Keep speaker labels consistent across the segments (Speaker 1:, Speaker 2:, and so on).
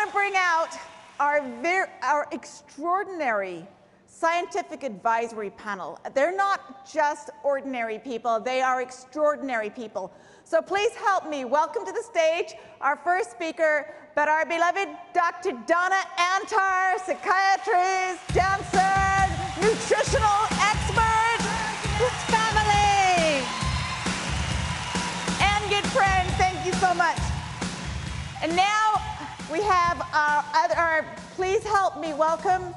Speaker 1: to bring out our extraordinary scientific advisory panel. They're not just ordinary people, they are extraordinary people. So please help me welcome to the stage our first speaker, but our beloved Dr. Donna Antarr, psychiatrist, dancer, nutritional expert, family, and good friend. Thank you so much. And now we have please help me welcome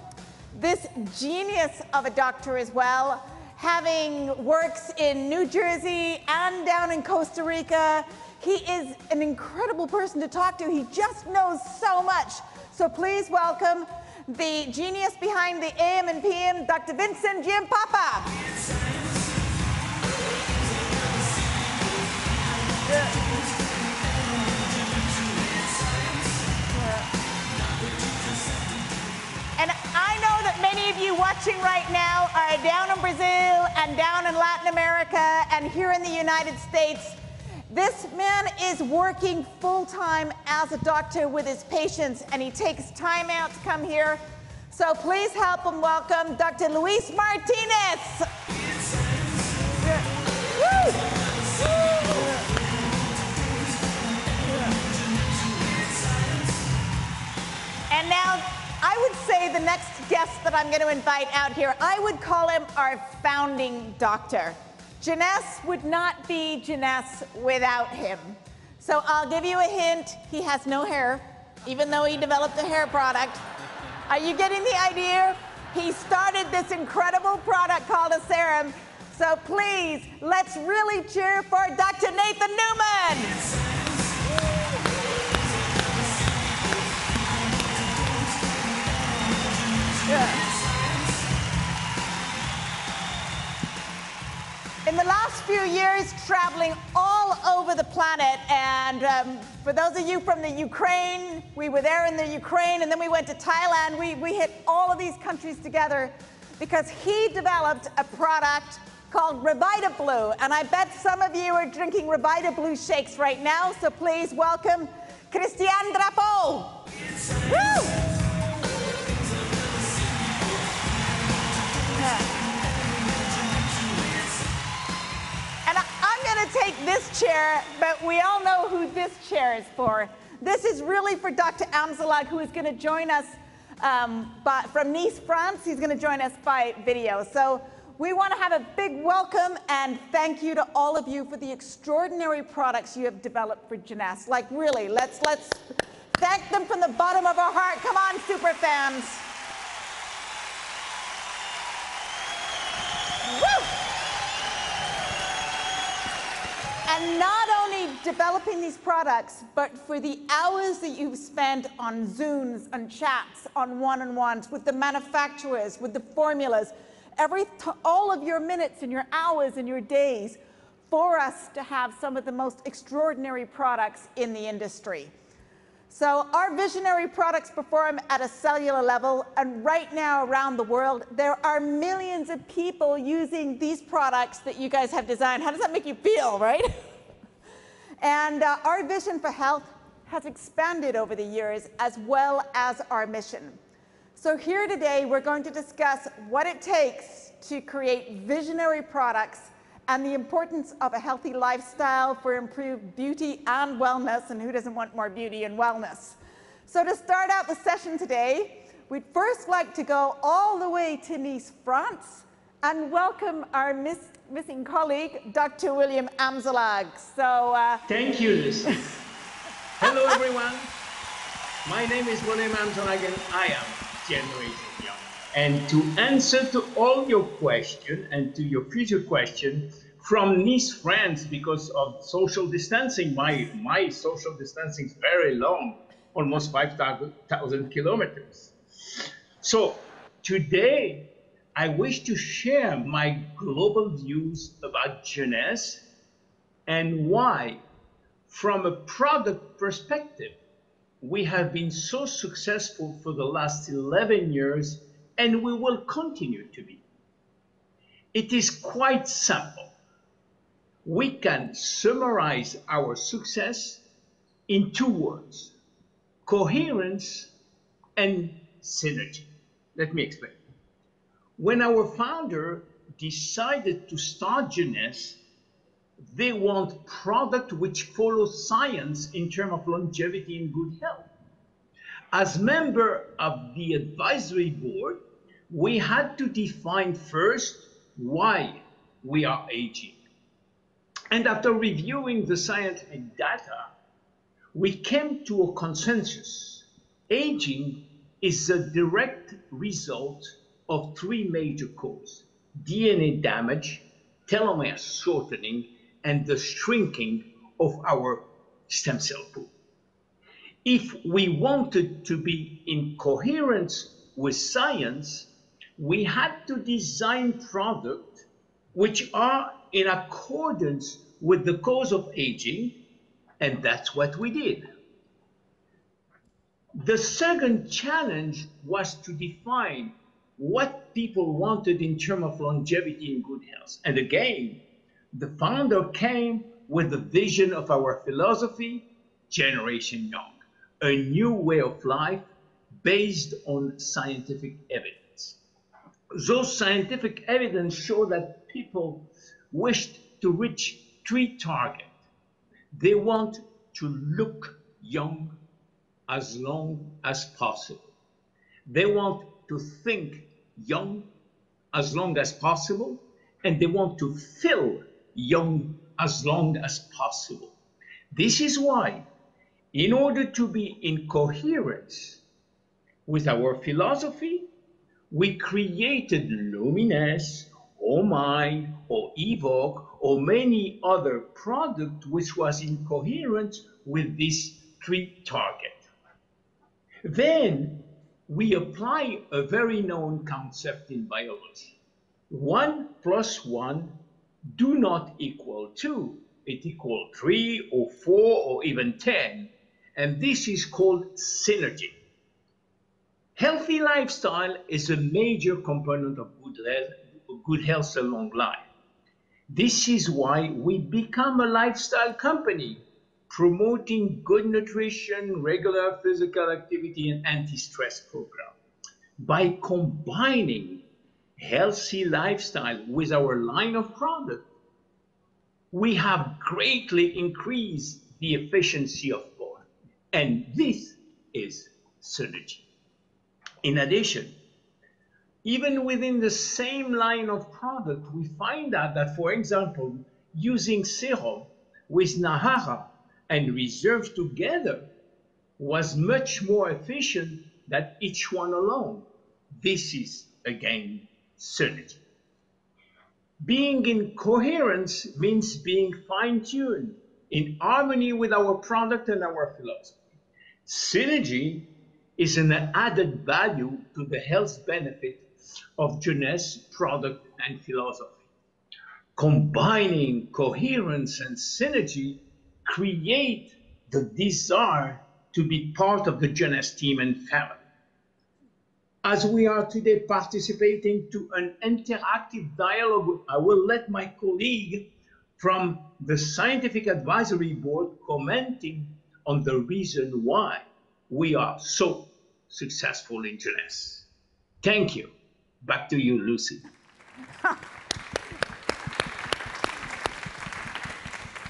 Speaker 1: this genius of a doctor as well, having works in New Jersey and down in Costa Rica. He is an incredible person to talk to. He just knows so much. So please welcome the genius behind the AM and PM, Dr. Vincent Giampapa. And I know that many of you watching right now are down in Brazil and down in Latin America and here in the United States. This man is working full-time as a doctor with his patients, and he takes time out to come here. So please help him welcome Dr. Luis Martinez. And now, I would say the next guest that I'm going to invite out here, I would call him our founding doctor. Jeunesse would not be Jeunesse without him. So I'll give you a hint. He has no hair, even though he developed a hair product. Are you getting the idea? He started this incredible product called a serum. So please, let's really cheer for Dr. Nathan Newman. In the last few years, traveling all over the planet, and for those of you from the Ukraine, we were there in the Ukraine, and then we went to Thailand. We hit all of these countries together because he developed a product called Revita Blue, and I bet some of you are drinking Revita Blue shakes right now, so please welcome Christian Drapeau. Woo! And I'm going to take this chair, but we all know who this chair is for. This is really for Dr. Amzallag, who is going to join us from Nice, France. He's going to join us by video. So we want to have a big welcome and thank you to all of you for the extraordinary products you have developed for Jeunesse. Like really, let's thank them from the bottom of our heart. Come on, super fans. Woo! And not only developing these products, but for the hours that you've spent on Zooms, on chats, on one-on-ones with the manufacturers, with the formulas, all of your minutes and your hours and your days for us to have some of the most extraordinary products in the industry. So our visionary products perform at a cellular level, and right now around the world, there are millions of people using these products that you guys have designed. How does that make you feel, right? And our vision for health has expanded over the years, as well as our mission. So here today, we're going to discuss what it takes to create visionary products and the importance of a healthy lifestyle for improved beauty and wellness, and who doesn't want more beauty and wellness? So to start out the session today, we'd first like to go all the way to Nice, France, and welcome our missing colleague, Dr. William Amzallag. So,
Speaker 2: thank you, Lucy. Hello, everyone. My name is William Amzallag, and I am Generation Young. And to answer to all your questions and to your future question from Nice, France, because of social distancing, my social distancing is very long, almost 5,000 kilometers. So today, I wish to share my global views about Jeunesse and why, from a product perspective, we have been so successful for the last 11 years, and we will continue to be. It is quite simple. We can summarize our success in 2 words: coherence and synergy. Let me explain. When our founder decided to start Jeunesse, they want product which follows science in terms of longevity and good health. As member of the advisory board, we had to define first why we are aging. And after reviewing the scientific data, we came to a consensus. Aging is a direct result of three major causes: DNA damage, telomere shortening, and the shrinking of our stem cell pool. If we wanted to be in coherence with science, we had to design products which are in accordance with the cause of aging, and that's what we did. The second challenge was to define what people wanted in terms of longevity and good health. And again, the founder came with the vision of our philosophy, Generation Young, a new way of life based on scientific evidence. Those scientific evidence show that people wished to reach three targets. They want to look young as long as possible. They want to think young as long as possible, and they want to feel young as long as possible. This is why, in order to be in coherence with our philosophy, we created Luminous, or Mind, or Evoke, or many other products which was in coherence with these three targets. Then we apply a very known concept in biology. 1 + 1 do not equal 2. It equals 3 or 4 or even 10. And this is called synergy. Healthy lifestyle is a major component of good health and long life. This is why we become a lifestyle company, promoting good nutrition, regular physical activity, and anti-stress program. By combining healthy lifestyle with our line of product, we have greatly increased the efficiency of both. And this is synergy. In addition, even within the same line of product, we find out that, for example, using serum with Nahara and reserve together was much more efficient than each one alone. This is, again, synergy. Being in coherence means being fine-tuned, in harmony with our product and our philosophy. Synergy is an added value to the health benefit of Jeunesse product and philosophy. Combining coherence and synergy create the desire to be part of the Jeunesse team and family. As we are today participating to an interactive dialogue, I will let my colleague from the Scientific Advisory Board commenting on the reason why we are so successful in Jeunesse. Thank you. Back to you, Lucy.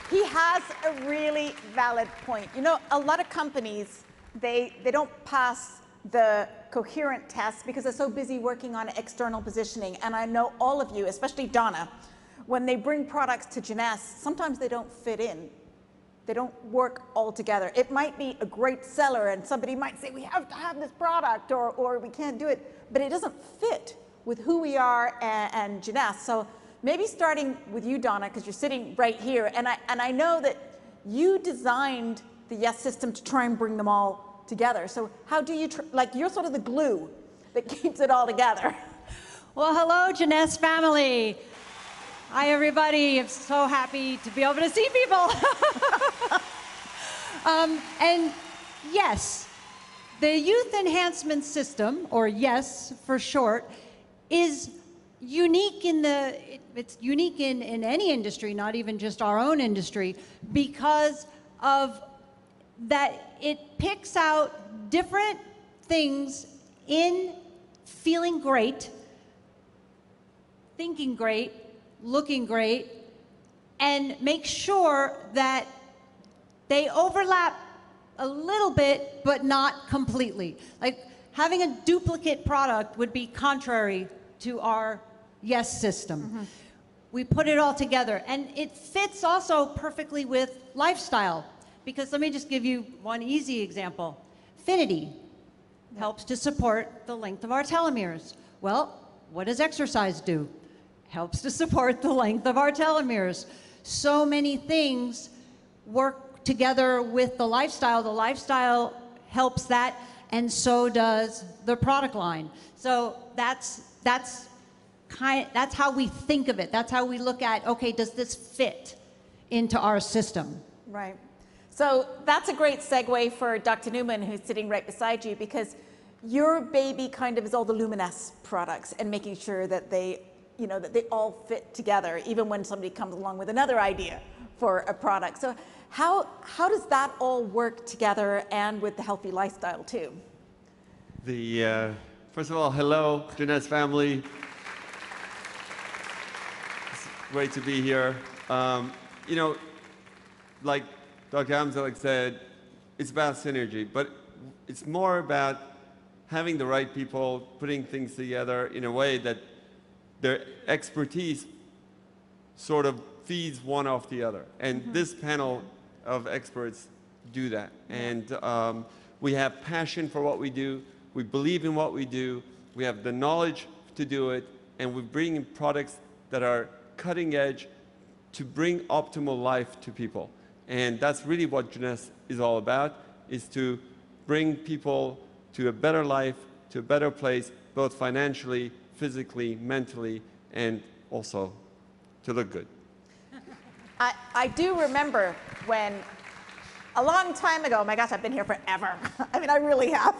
Speaker 1: He has a really valid point. You know, a lot of companies, they don't pass the coherent test because they're so busy working on external positioning. And I know all of you, especially Donna, when they bring products to Jeunesse, sometimes they don't fit in. They don't work all together. It might be a great seller and somebody might say, we have to have this product or we can't do it, but it doesn't fit with who we are and Jeunesse. So maybe starting with you, Donna, because you're sitting right here, and I know that you designed the Y.E.S system to try and bring them all together. So how do you, like, you're sort of the glue that keeps it all together.
Speaker 3: Well, hello, Jeunesse family. Hi, everybody. I'm so happy to be able to see people. And yes, the Youth Enhancement System, or Y.E.S for short, is unique it's unique in any industry, not even just our own industry, because of that it picks out different things in feeling great, thinking great, looking great, and make sure that they overlap a little bit, but not completely. Like having a duplicate product would be contrary to our YES system. Mm-hmm. We put it all together, and it fits also perfectly with lifestyle. Because let me just give you one easy example. Finity helps to support the length of our telomeres. Well, what does exercise do? Helps to support the length of our telomeres. So many things work together with the lifestyle. The lifestyle helps that, and so does the product line. So that's how we think of it. That's how we look at, okay, does this fit into our system?
Speaker 1: Right. So that's a great segue for Dr. Newman, who's sitting right beside you, because your baby kind of is all the Luminesce products and making sure that they, you know, that they all fit together, even when somebody comes along with another idea for a product. So how does that all work together, and with the healthy lifestyle too?
Speaker 4: First of all, hello, Jeunesse family. It's great to be here. You know, like Dr. Amzallag said, it's about synergy, but it's more about having the right people, putting things together in a way that their expertise sort of feeds one off the other. And this panel of experts do that. And we have passion for what we do, we believe in what we do, we have the knowledge to do it, and we bring in products that are cutting edge to bring optimal life to people. And that's really what Jeunesse is all about, is to bring people to a better life, to a better place, both financially, physically, mentally, and also to look good.
Speaker 1: I do remember when, a long time ago, my gosh, I've been here forever. I mean, I really have.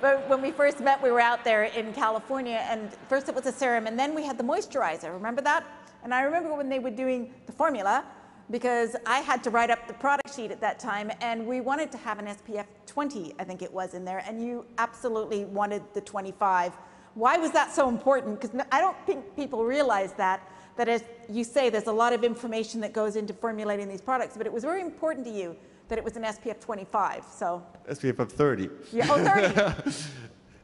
Speaker 1: But when we first met, we were out there in California, and first it was a serum, and then we had the moisturizer. Remember that? And I remember when they were doing the formula, because I had to write up the product sheet at that time, and we wanted to have an SPF 20, I think it was, in there, and you absolutely wanted the 25. Why was that so important? Because I don't think people realize that as you say, there's a lot of information that goes into formulating these products, but it was very important to you that it was an SPF 25, so.
Speaker 4: SPF of 30.
Speaker 1: Yeah, oh, 30.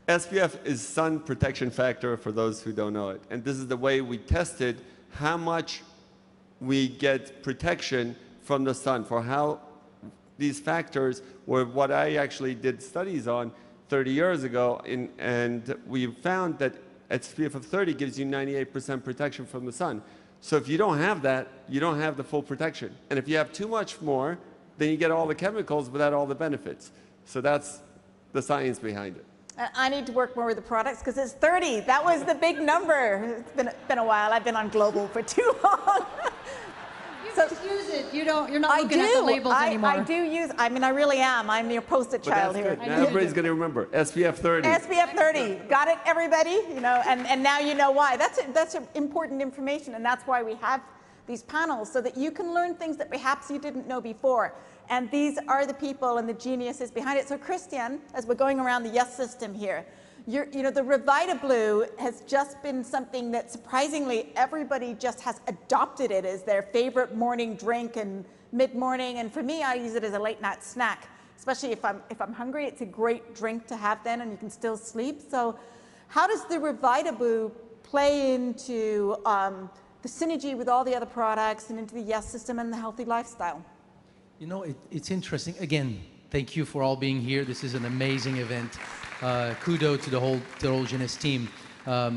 Speaker 4: SPF is sun protection factor, for those who don't know it. And this is the way we tested how much we get protection from the sun, for how these factors were what I actually did studies on 30 years ago, and we found that SPF of 30 gives you 98% protection from the sun. So if you don't have that, you don't have the full protection. And if you have too much more, then you get all the chemicals without all the benefits. So that's the science behind it.
Speaker 1: I need to work more with the products, because it's 30. That was the big number. It's been a while. I've been on global for too long.
Speaker 3: So use it. You're not looking at the labels anymore.
Speaker 1: I do use. I mean, I really am. I'm your post-it child here.
Speaker 4: Now everybody's going to remember SPF 30.
Speaker 1: SPF 30. Got it, everybody? You know, and now you know why. That's important information, and that's why we have these panels, so that you can learn things that perhaps you didn't know before. And these are the people and the geniuses behind it. So Christian, as we're going around the YES system here, you know, the Revita Blue has just been something that surprisingly everybody just has adopted it as their favorite morning drink and mid-morning. And for me, I use it as a late night snack, especially if I'm hungry. It's a great drink to have then, and you can still sleep. So how does the Revita Blue play into the synergy with all the other products and into the YES system and the healthy lifestyle?
Speaker 5: You know, it's interesting. Again, thank you for all being here. This is an amazing event. Kudos to the whole Jeunesse team. Let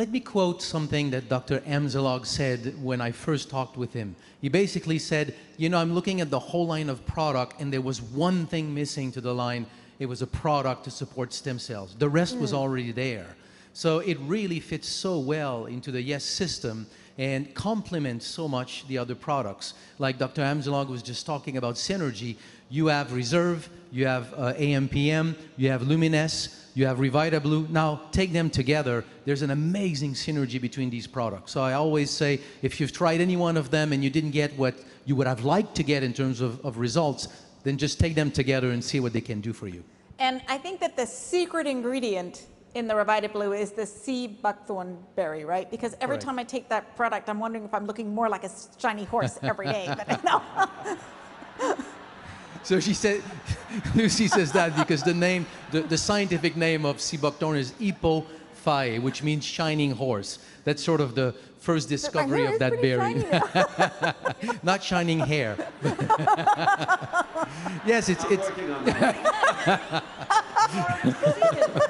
Speaker 5: me quote something that Dr. Amzallag said when I first talked with him. He basically said, you know, I'm looking at the whole line of product, and there was one thing missing to the line. It was a product to support stem cells. The rest was already there. So it really fits so well into the YES system and complements so much the other products. Like Dr. Amzallag was just talking about synergy. You have Reserve, you have AMPM, you have Lumines, you have Revita Blue. Now take them together. There's an amazing synergy between these products. So I always say, if you've tried any one of them and you didn't get what you would have liked to get in terms of results, then just take them together and see what they can do for you.
Speaker 1: And I think that the secret ingredient in the Revita Blue is the sea buckthorn berry, right? Because every time I take that product, I'm wondering if I'm looking more like a shiny horse every day. But no.
Speaker 5: So she said, Lucy says that because the name, the scientific name of sea buckthorn is Hippophae, which means shining horse. That's sort of the first discovery of that berry. Not shining hair. Yes, it's.
Speaker 4: Working on that.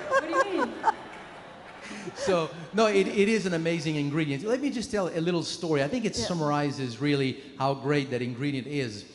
Speaker 3: What do you mean?
Speaker 5: So, no, it is an amazing ingredient. Let me just tell a little story. I think it summarizes really how great that ingredient is.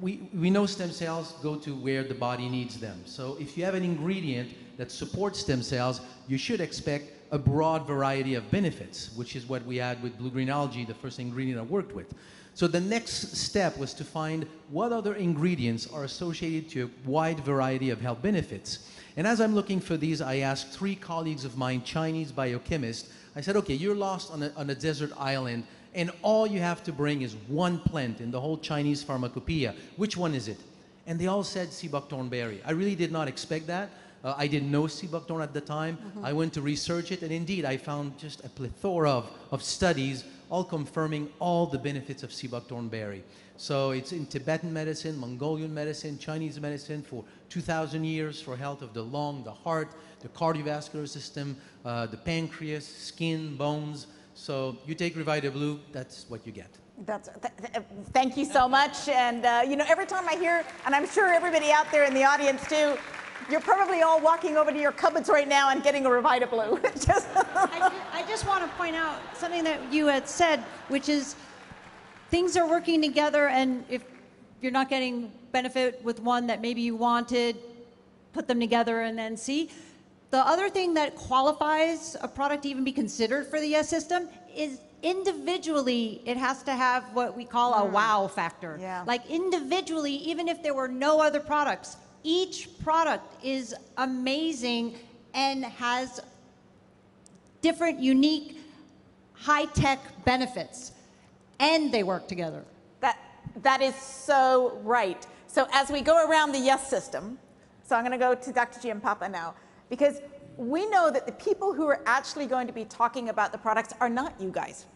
Speaker 5: We know stem cells go to where the body needs them. So if you have an ingredient that supports stem cells, you should expect a broad variety of benefits, which is what we had with blue-green algae, the first ingredient I worked with. So the next step was to find what other ingredients are associated to a wide variety of health benefits. And as I'm looking for these, I asked 3 colleagues of mine, Chinese biochemists. I said, okay, you're lost on a desert island, and all you have to bring is one plant in the whole Chinese pharmacopoeia. Which one is it? And they all said sea buckthorn berry. I really did not expect that. I didn't know sea buckthorn at the time. I went to research it, and indeed, I found just a plethora of studies all confirming all the benefits of sea buckthorn berry. So it's in Tibetan medicine, Mongolian medicine, Chinese medicine for 2,000 years for health of the lung, the heart, the cardiovascular system, the pancreas, skin, bones. So you take Revita Blue, that's what you get.
Speaker 1: Thank you so much. And you know, every time I hear, and I'm sure everybody out there in the audience too, you're probably all walking over to your cupboards right now and getting a Revita Blue.
Speaker 3: I just want to point out something that you had said, which is things are working together, and if you're not getting benefit with one that maybe you wanted, put them together and then see. The other thing that qualifies a product to even be considered for the YES system is individually, it has to have what we call a wow factor.
Speaker 1: Yeah.
Speaker 3: Like individually, even if there were no other products, each product is amazing and has different, unique, high-tech benefits, and they work together.
Speaker 1: That is so right. So as we go around the YES system, so I'm going to go to Dr. Giampapa now, because we know that the people who are actually going to be talking about the products are not you guys.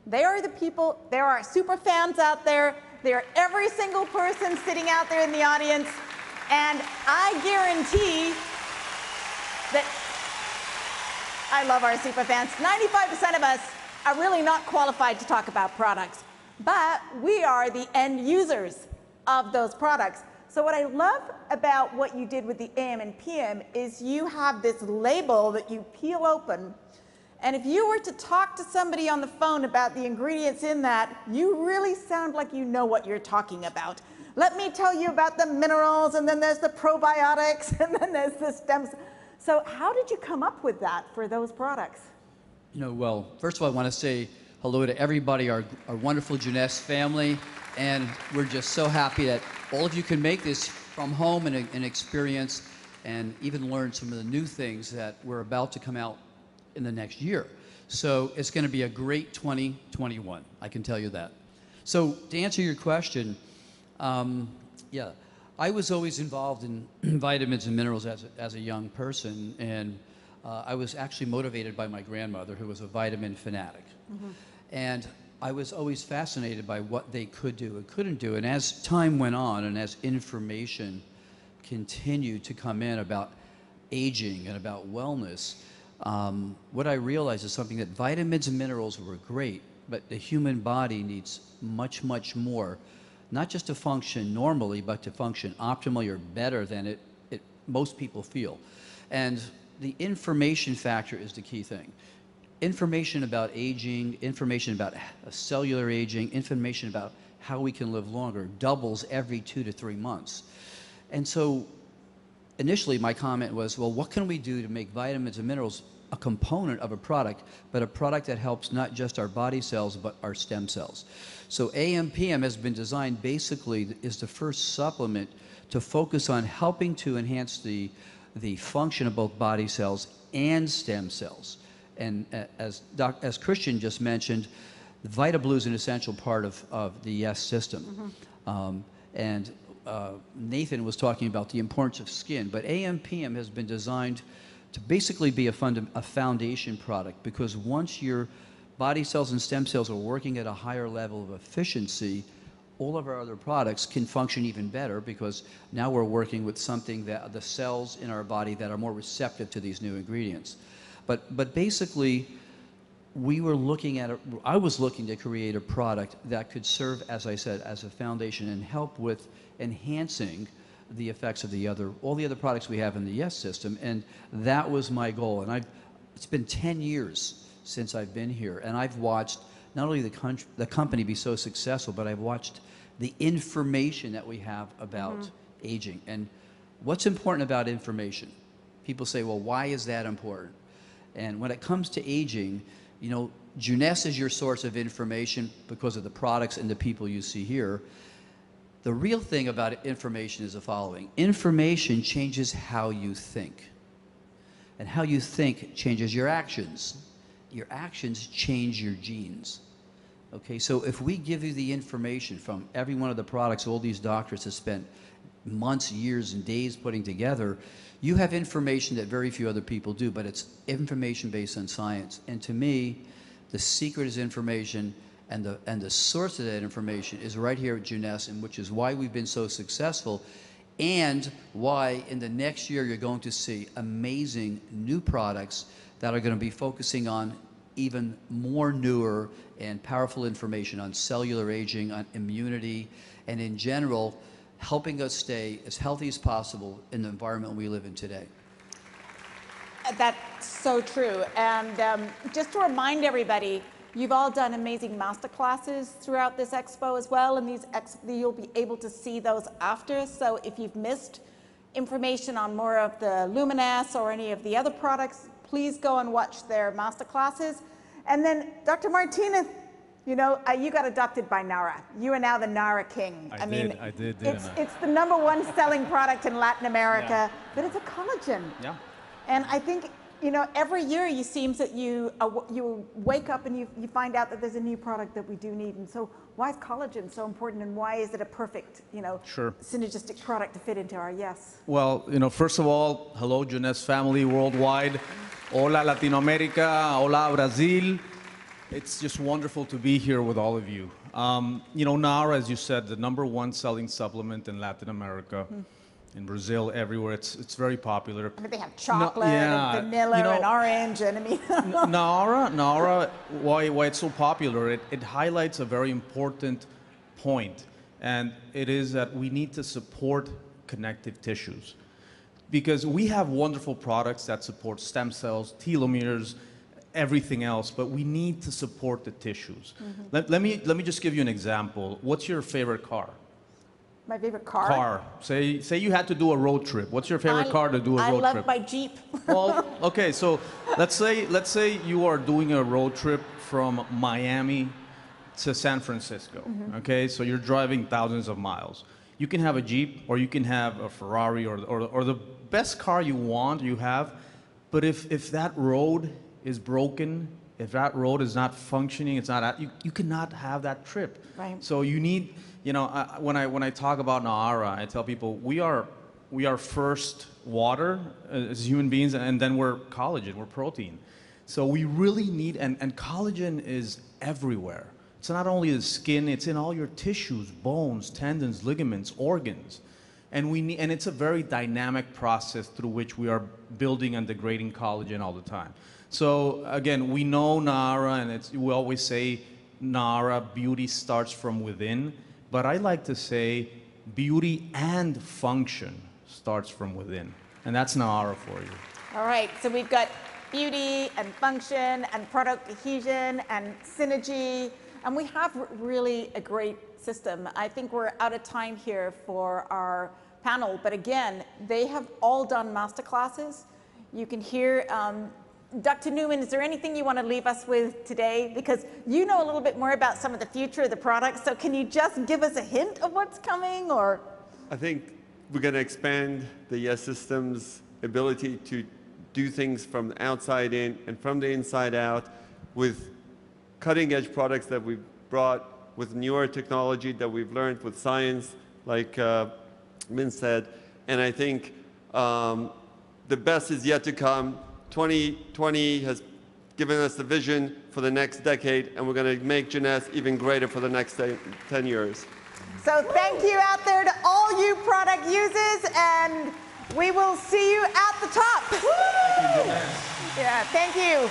Speaker 1: They are the people, there are super fans out there, there are every single person sitting out there in the audience, and I guarantee that I love our super fans. 95% of us are really not qualified to talk about products, but we are the end users of those products. So what I love about what you did with the AM and PM is you have this label that you peel open, and if you were to talk to somebody on the phone about the ingredients in that, you really sound like you know what you're talking about. Let me tell you about the minerals, and then there's the probiotics, and then there's the stems. So how did you come up with that for those products?
Speaker 6: You know, well, first of all, I want to say hello to everybody, our wonderful Jeunesse family, and we're just so happy that all of you can make this from home and experience and even learn some of the new things that we're about to come out in the next year. So it's going to be a great 2021, I can tell you that. So to answer your question, yeah, I was always involved in vitamins and minerals as a young person, and I was actually motivated by my grandmother, who was a vitamin fanatic. And I was always fascinated by what they could do and couldn't do. And as time went on and as information continued to come in about aging and about wellness, what I realized is something that vitamins and minerals were great, but the human body needs much, much more, not just to function normally, but to function optimally or better than most people feel. And the information factor is the key thing. Information about aging, information about cellular aging, information about how we can live longer doubles every 2 to 3 months. And so initially my comment was, well, what can we do to make vitamins and minerals a component of a product, but a product that helps not just our body cells, but our stem cells. So AMPM has been designed basically is the first supplement to focus on helping to enhance the function of both body cells and stem cells. And as Christian just mentioned, VitaBlue is an essential part of the Y.E.S system. And Nathan was talking about the importance of skin, but AMPM has been designed to basically be a foundation product, because once your body cells and stem cells are working at a higher level of efficiency, all of our other products can function even better, because now we're working with something that the cells in our body that are more receptive to these new ingredients. But basically, I was looking to create a product that could serve, as I said, as a foundation and help with enhancing the effects of all the other products we have in the Y.E.S system, and that was my goal. And it's been 10 years since I've been here, and I've watched not only the company be so successful, but I've watched the information that we have about aging. And what's important about information? People say, well, why is that important? And when it comes to aging, you know, Jeunesse is your source of information because of the products and the people you see here. The real thing about information is the following. Information changes how you think. And how you think changes your actions. Your actions change your genes. Okay, so if we give you the information from every one of the products all these doctors have spent months, years, and days putting together, you have information that very few other people do, but it's information based on science. And to me, the secret is information, and the source of that information is right here at Jeunesse, and which is why we've been so successful, and why in the next year you're going to see amazing new products that are going to be focusing on even more newer and powerful information on cellular aging, on immunity, and in general, helping us stay as healthy as possible in the environment we live in today.
Speaker 1: That's so true. And just to remind everybody, you've all done amazing master classes throughout this expo as well, and you'll be able to see those after. So if you've missed information on more of the Luminous or any of the other products, please go and watch their master classes. And then, Dr. Martinez, you know, you got adopted by NARA. You are now the NARA king.
Speaker 7: I did.
Speaker 1: It's the #1 selling product in Latin America, but it's a collagen.
Speaker 7: Yeah.
Speaker 1: And I think, you know, every year you seems that you wake up and you find out that there's a new product that we do need. And so why is collagen so important, and why is it a perfect, you know, synergistic product to fit into our Y.E.S?
Speaker 7: Well, you know, first of all, hello, Jeunesse family worldwide. Hola, Latinoamérica. Hola, Brazil. It's just wonderful to be here with all of you. You know, NARA, as you said, the #1 selling supplement in Latin America, in Brazil, everywhere. It's very popular.
Speaker 1: I mean, they have chocolate and vanilla, you know, and orange, and I mean.
Speaker 7: NARA, why it's so popular, it highlights a very important point, and it is that we need to support connective tissues. Because we have wonderful products that support stem cells, telomeres, everything else, but we need to support the tissues. Let me just give you an example. What's your favorite car?
Speaker 1: My favorite car?
Speaker 7: Car. Say you had to do a road trip. What's your favorite car to do a road trip?
Speaker 1: I love my Jeep.
Speaker 7: Well, okay, so let's say you are doing a road trip from Miami to San Francisco. Okay, so you're driving thousands of miles. You can have a Jeep, or you can have a Ferrari, or the best car you have, but if that road is broken, if that road is not functioning, you cannot have that trip.
Speaker 1: Right.
Speaker 7: So you need, you know, when I talk about NARA, I tell people we are first water as human beings, and then we're collagen, we're protein. So we really need, and collagen is everywhere. It's not only the skin, it's in all your tissues, bones, tendons, ligaments, organs. And it's a very dynamic process through which we are building and degrading collagen all the time. So again, we know NARA, and we always say NARA, beauty starts from within, but I like to say beauty and function starts from within. And that's NARA for you.
Speaker 1: All right, so we've got beauty and function and product adhesion and synergy, and we have really a great system. I think we're out of time here for our panel, but again, they have all done master classes. You can hear Dr. Newman, is there anything you want to leave us with today? Because you know a little bit more about some of the future of the products, so can you just give us a hint of what's coming, or? I
Speaker 4: think we're going to expand the Y.E.S System's ability to do things from the outside in and from the inside out with cutting-edge products that we've brought, with newer technology that we've learned with science, like Min said. And I think the best is yet to come. 2020 has given us the vision for the next decade, and we're going to make Jeunesse even greater for the next 10 years.
Speaker 1: So thank you out there to all you product users, and we will see you at the top.
Speaker 7: Thank you, Jeunesse.
Speaker 1: Yeah, thank you.